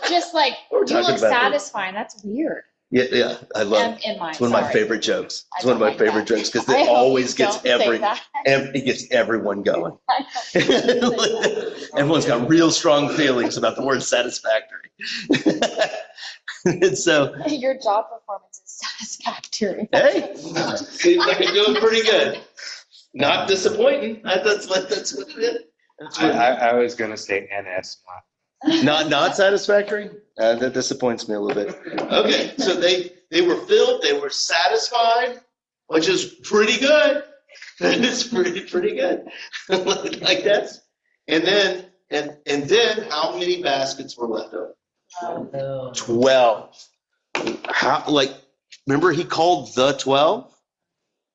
just like you look satisfying. That's weird. Yeah, I love it. It's one of my favorite jokes. It's one of my favorite jokes because it always gets it gets everyone going. Everyone's got real strong feelings about the word satisfactory. And so your job performance is satisfactory. Hey, seems like you're doing pretty good. Not disappointing. That's what it is. I was gonna say NS. Not satisfactory? That disappoints me a little bit. Okay, so they were filled, they were satisfied, which is pretty good. That is pretty good. Like that. And then how many baskets were left over? 12. Remember he called the 12?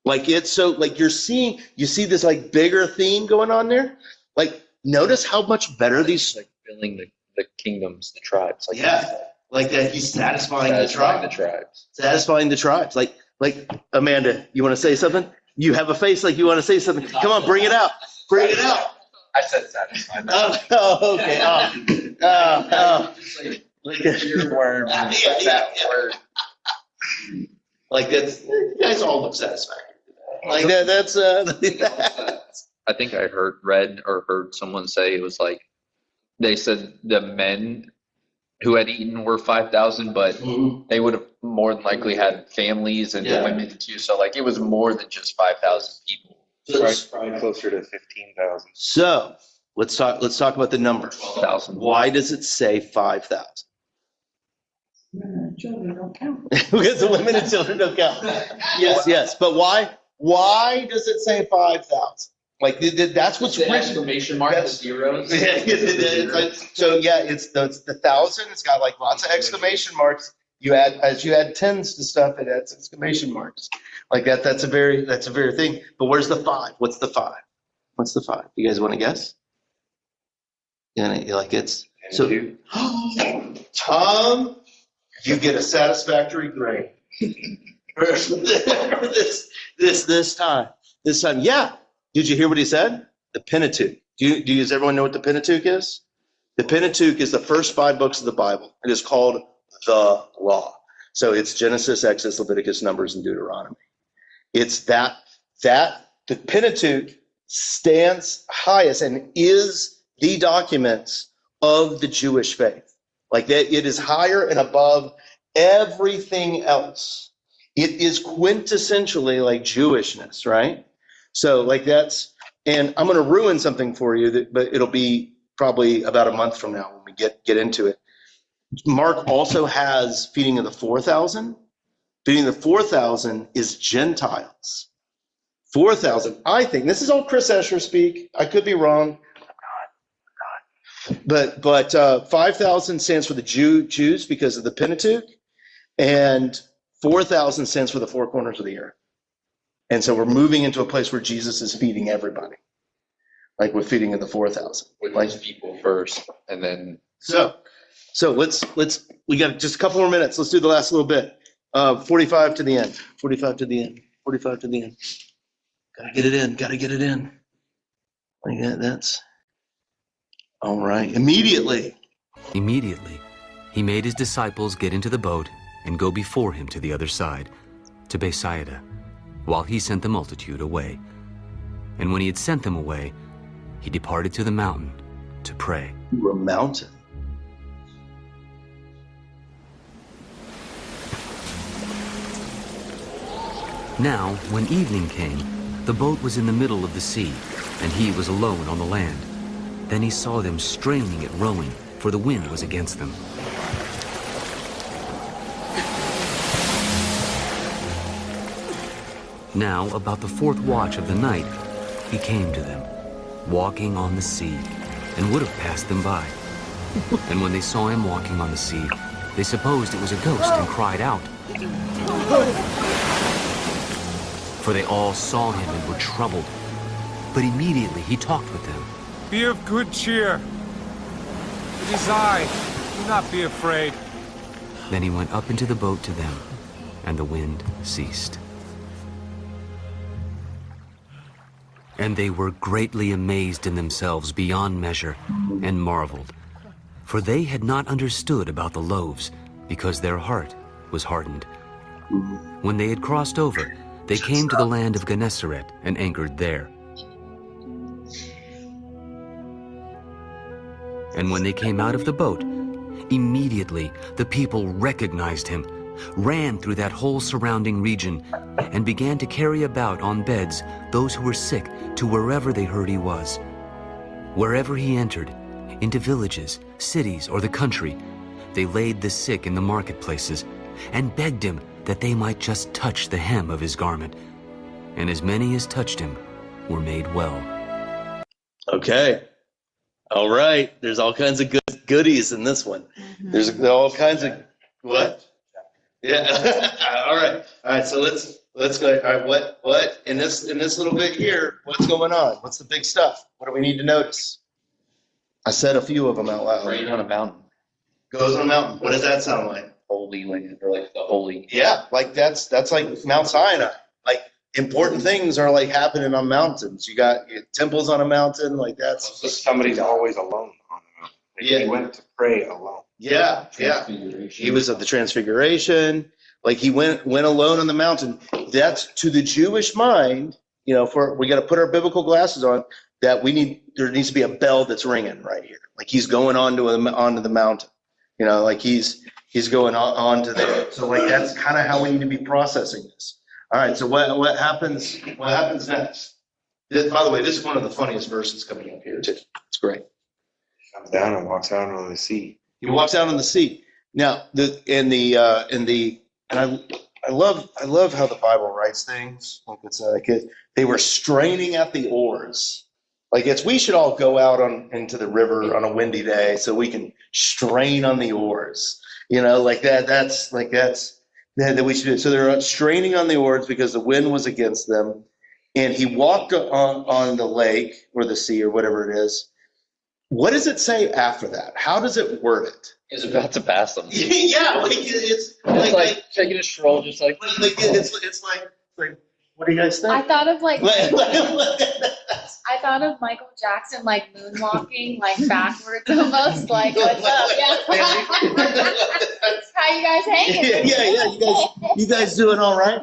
Like it's so like you see this like bigger theme going on there. Like notice how much better these filling the kingdoms, the tribes. Like that he's satisfying the tribes. Satisfying the tribes. Like Amanda, you want to say something? You have a face like you want to say something. Come on, bring it out. Bring it out. I said satisfying. Oh, okay. Like your word. That word. Like that's you guys all look satisfactory. Like that's I think I heard someone say it was like they said the men who had eaten were 5,000, but they would have more than likely had families and women too. So like it was more than just 5,000 people. Probably closer to 15,000. So let's talk about the number. 12,000. Why does it say 5,000? Children don't count. Because the women and children don't count. Yes. But why? Why does it say 5,000? Like that's what's written. Exclamation mark, the zeros. So it's the 1,000. It's got like lots of exclamation marks. As you add tens to stuff, it adds exclamation marks. Like that. That's a very thing. But where's the 5? What's the 5? What's the 5? You guys want to guess? It's so. Tom, you get a satisfactory grade. this time. Yeah. Did you hear what he said? The Pentateuch. Does everyone know what the Pentateuch is? The Pentateuch is the first 5 books of the Bible. It is called the Law. So it's Genesis, Exodus, Leviticus, Numbers, and Deuteronomy. It's that the Pentateuch stands highest and is the document of the Jewish faith. Like that, it is higher and above everything else. It is quintessentially like Jewishness, right? So like that's, and I'm going to ruin something for you, but it'll be probably about a month from now when we get into it. Mark also has feeding of the 4,000. Feeding the 4,000 is Gentiles. 4,000, I think, this is all Chris Escher speak. I could be wrong. But 5,000 stands for the Jews because of the Pentateuch, and 4,000 stands for the four corners of the earth. And so we're moving into a place where Jesus is feeding everybody, like we're feeding of the 4,000. With like people first, and then so let's we got just a couple more minutes. Let's do the last little bit. 45 to the end. 45 to the end. 45 to the end. Gotta get it in. Gotta get it in. Like that. That's all right. Immediately, he made his disciples get into the boat and go before him to the other side, to Bethsaida, while he sent the multitude away. And when he had sent them away, he departed to the mountain to pray. To a mountain. Now, when evening came, the boat was in the middle of the sea, and he was alone on the land. Then he saw them straining at rowing, for the wind was against them. Now, about the fourth watch of the night, he came to them, walking on the sea, and would have passed them by. And when they saw him walking on the sea, they supposed it was a ghost and cried out. For they all saw him and were troubled. But immediately he talked with them. Be of good cheer. It is I. Do not be afraid. Then he went up into the boat to them, and the wind ceased. And they were greatly amazed in themselves beyond measure, and marveled. For they had not understood about the loaves, because their heart was hardened. When they had crossed over, they came to the land of Gennesaret and anchored there. And when they came out of the boat, immediately the people recognized him, ran through that whole surrounding region, and began to carry about on beds those who were sick to wherever they heard he was. Wherever he entered, into villages, cities, or the country, they laid the sick in the marketplaces and begged him that they might just touch the hem of his garment. And as many as touched him were made well. Okay. All right. There's all kinds of goodies in this one. There's all kinds of what? Yeah. All right. All right. So let's go. All right. What in this little bit here? What's going on? What's the big stuff? What do we need to notice? I said a few of them out loud. praying on a mountain. Goes on a mountain. What does that sound like? Holy land, or like the holy. Yeah, like that's like Mount Sinai. Like important things are like happening on mountains. You got temples on a mountain, like that's. So somebody's always alone on the mountain. Yeah. He went to pray alone. Yeah. He was at the Transfiguration. Like he went alone on the mountain. That's to the Jewish mind. You know, we got to put our biblical glasses on. That there needs to be a bell that's ringing right here. Like he's going onto the mountain. You know, like he's going on to there. So like that's kind of how we need to be processing this. All right. So what happens? What happens next? By the way, this is one of the funniest verses coming up here too. It's great. He comes down and walks out on the sea. He walks out on the sea. Now I love how the Bible writes things. Like it's they were straining at the oars. Like we should all go out into the river on a windy day so we can strain on the oars. You know, like that. That's we should do. So they're straining on the oars because the wind was against them. And he walked on the lake or the sea or whatever it is. What does it say after that? How does it word it? He's about to pass them. Yeah, like it's like taking a stroll, just like it's like. What do you guys think? I thought of I thought of Michael Jackson like moonwalking, like backwards almost, like what's up? Yeah. How you guys hanging? Yeah. You guys doing all right?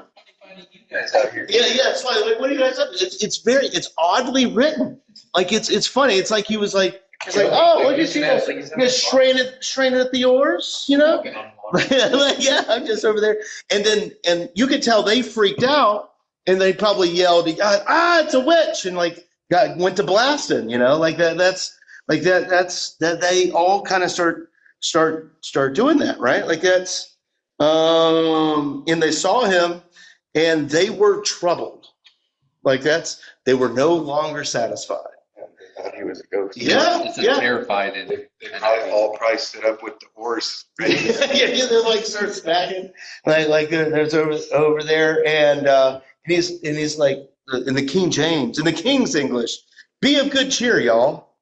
You guys out here. Yeah. It's like what are you guys up? It's oddly written. Like it's funny. It's like he was like, oh, look at you guys straining at the oars, you know? Yeah, I'm just over there. And you could tell they freaked out, and they probably yelled, it's a witch, and like went to blasting, like that. That's like that. That's that. They all kind of start doing that, right? Like that's. And they saw him, and they were troubled. Like they were no longer satisfied. They thought he was a ghost. Yeah, It's terrified, and they probably stood up with the horse. Right? yeah, they're like start smacking, like there's over there, and he's like in the King James, in the King's English, be of good cheer, y'all.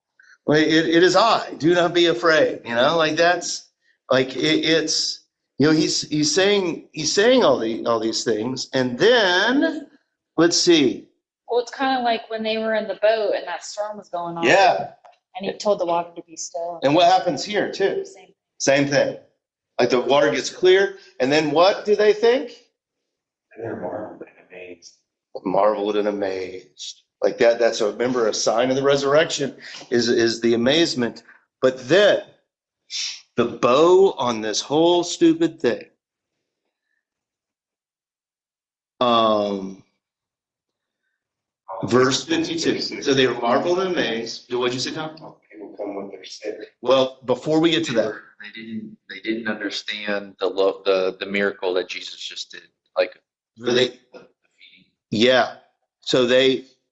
Like it is I. Do not be afraid. Like that's like it's he's saying all these things, and then let's see. Well, it's kind of like when they were in the boat and that storm was going on. Yeah. And he told the water to be still. And what happens here, too? Same thing. Like the water gets clear, and then what do they think? And they're marveled and amazed. Marveled and amazed. Like that. That's remember, a sign of the resurrection is the amazement. But then the bow on this whole stupid thing. Verse 52. So they were marveled and amazed. What'd you say, Tom? People come with their sick. Well, before we get to that, they didn't understand the miracle that Jesus just did. Like the feeding. Yeah. So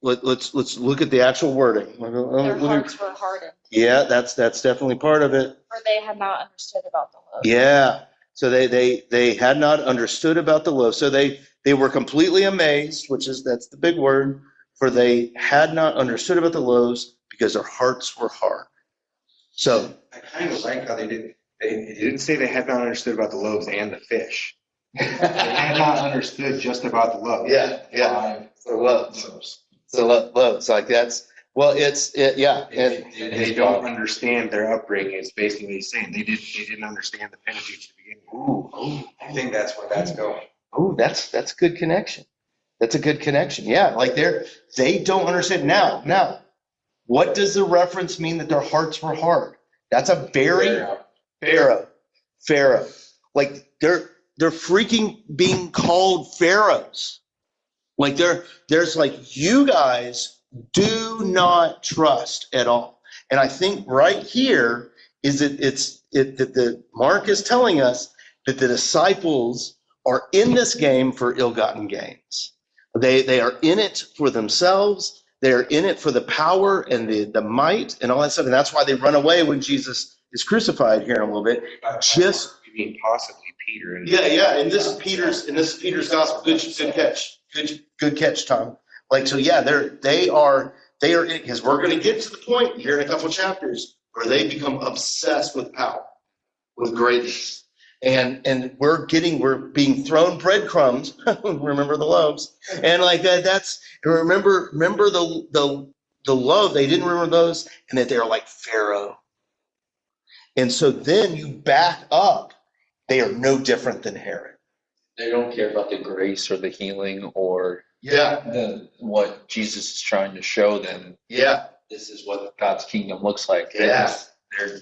let's look at the actual wording. Their hearts were hardened. Yeah, that's definitely part of it. For they had not understood about the loaves. Yeah. So they had not understood about the loaves. So they were completely amazed, that's the big word. For they had not understood about the loaves because their hearts were hard. So I kind of like how they didn't say they had not understood about the loaves and the fish. They had not understood just about the loaves. Yeah. So loaves. Like that's yeah. And they don't understand their upbringing. It's basically saying they didn't understand the Pentateuch to begin with. Ooh, I think that's where that's going. Ooh, that's a good connection. That's a good connection. Yeah, like they don't understand now. What does the reference mean that their hearts were hard? That's a very Pharaoh. Like they're freaking being called pharaohs. Like there's like, you guys do not trust at all. And I think right here is that that Mark is telling us that the disciples are in this game for ill-gotten gains. They are in it for themselves. They are in it for the power and the might and all that stuff. And that's why they run away when Jesus is crucified here in a little bit. Just you mean possibly Peter. Yeah. And this is Peter's gospel. Good catch. Good catch, Tom. Like, so yeah, they are because we're going to get to the point here in a couple of chapters where they become obsessed with power, with greatness. And we're being thrown breadcrumbs. Remember the loaves, and like that's remember the love. They didn't remember those, and that they're like Pharaoh. And so then you back up. They are no different than Herod. They don't care about the grace or the healing or what Jesus is trying to show them. Yeah, this is what God's kingdom looks like. Yeah.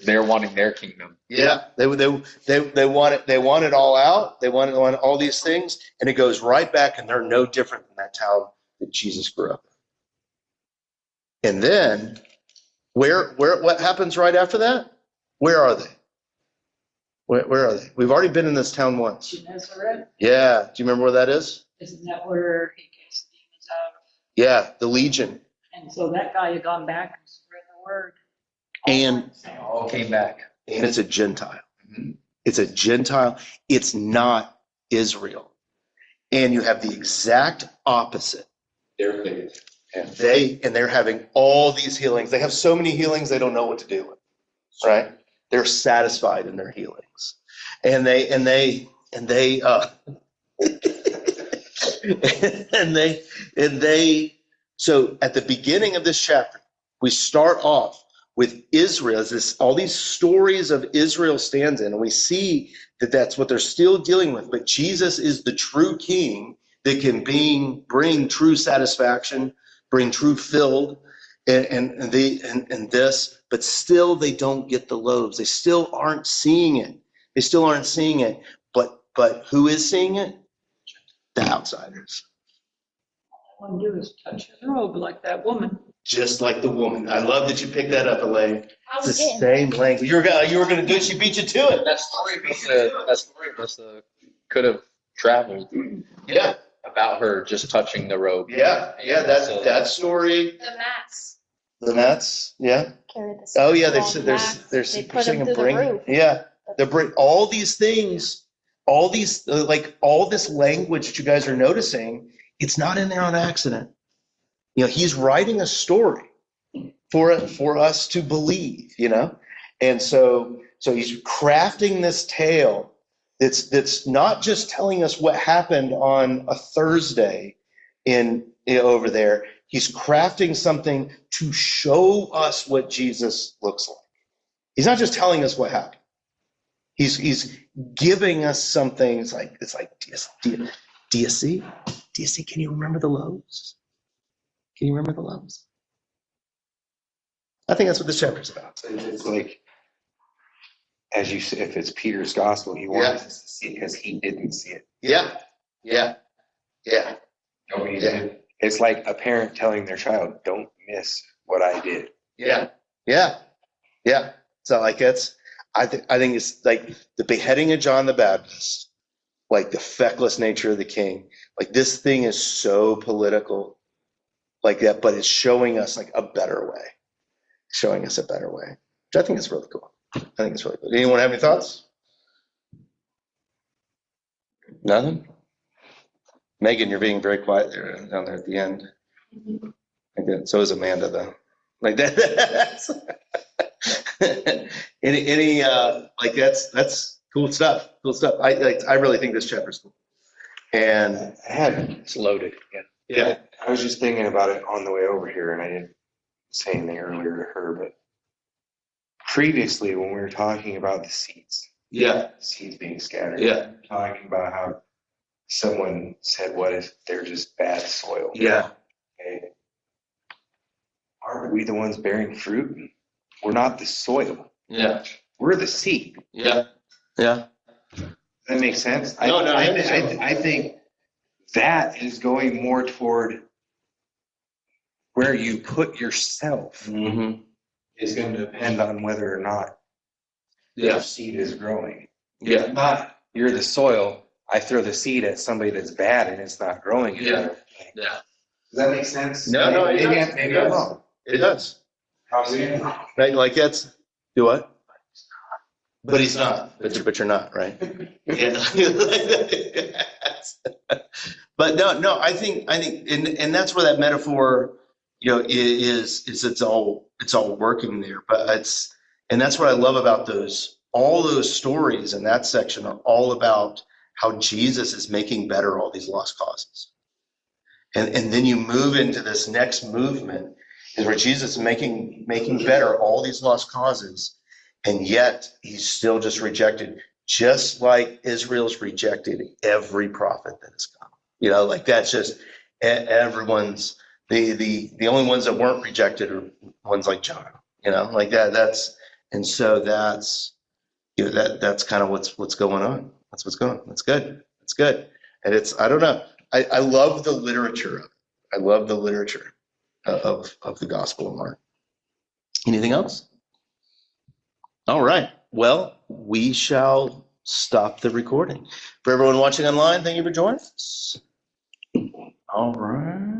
They're wanting their kingdom. Yeah, they want it. They want it all out. They want all these things, and it goes right back. And they're no different than that town that Jesus grew up in. And then, what happens right after that? Where are they? Where are they? We've already been in this town once. Nazareth. Yeah. Do you remember where that is? Isn't that where he cast demons out? Yeah, the Legion. And so that guy had gone back and spread the word. And all came back. And it's a Gentile. Mm-hmm. It's a Gentile. It's not Israel. And you have the exact opposite. Their faith. And they're having all these healings. They have so many healings they don't know what to do with. Right? They're satisfied in their healings. And they so at the beginning of this chapter, we start off with Israel, all these stories of Israel stands in, and we see that that's what they're still dealing with. But Jesus is the true king that can bring true satisfaction, bring true filled, and this. But still, they don't get the loaves. They still aren't seeing it. They still aren't seeing it. But who is seeing it? The outsiders. All I want to do is touch his robe like that woman. Just like the woman. I love that you picked that up, Elaine. I It's the was same language. You were going to do it. She beat you to it. That story could have traveled. Yeah. About her just touching the robe. Yeah. That story. The mats. Yeah. Oh yeah. They're pushing a bring. Yeah. All these things, all these all this language that you guys are noticing, it's not in there on accident. He's writing a story for us to believe, and so he's crafting this tale that's not just telling us what happened on a Thursday over there. He's crafting something to show us what Jesus looks like. He's not just telling us what happened. He's giving us something. It's like, do you see? Do you see? Can you remember the loaves? Can you remember the loaves? I think that's what this chapter is about. It's like, as you said, if it's Peter's gospel, he wants us to see it because he didn't see it. Yeah. Nobody did. It's like a parent telling their child, "Don't miss what I did." Yeah. So I think it's like the beheading of John the Baptist, like the feckless nature of the king. Like this thing is so political, like that, but it's showing us like a better way. Showing us a better way, which I think is really cool. Anyone have any thoughts? Nothing? Megan, you're being very quiet there down there at the end. So is Amanda, though. Like that. That's cool stuff. I really think this chapter is cool. And it's loaded. Yeah. I was just thinking about it on the way over here, and I didn't say anything earlier to her, but previously when we were talking about the seeds, seeds being scattered, talking about how someone said, "What if they're just bad soil?" Okay. Aren't we the ones bearing fruit? We're not the soil. We're the seed. Yeah. Does that make sense? I think that is going more toward where you put yourself is going to depend on whether or not your seed is growing. Not you're the soil. I throw the seed at somebody that's bad and it's not growing. Does that make sense? No, maybe I'm wrong. It does. Like that's do what? But he's not. But you're not, right? But no. I think, and that's where that metaphor, is it's all working there. But that's what I love about all those stories in that section are all about how Jesus is making better all these lost causes. And then you move into this next movement is where Jesus is making better all these lost causes, and yet he's still just rejected, just like Israel's rejected every prophet that has come. That's just everyone's the only ones that weren't rejected are ones like John. Like that. That's kind of what's going on. That's what's going on. That's good. It's good. And I don't know. I love the literature of it. I love the literature of the Gospel of Mark. Anything else? All right. Well, we shall stop the recording. For everyone watching online, thank you for joining us. All right.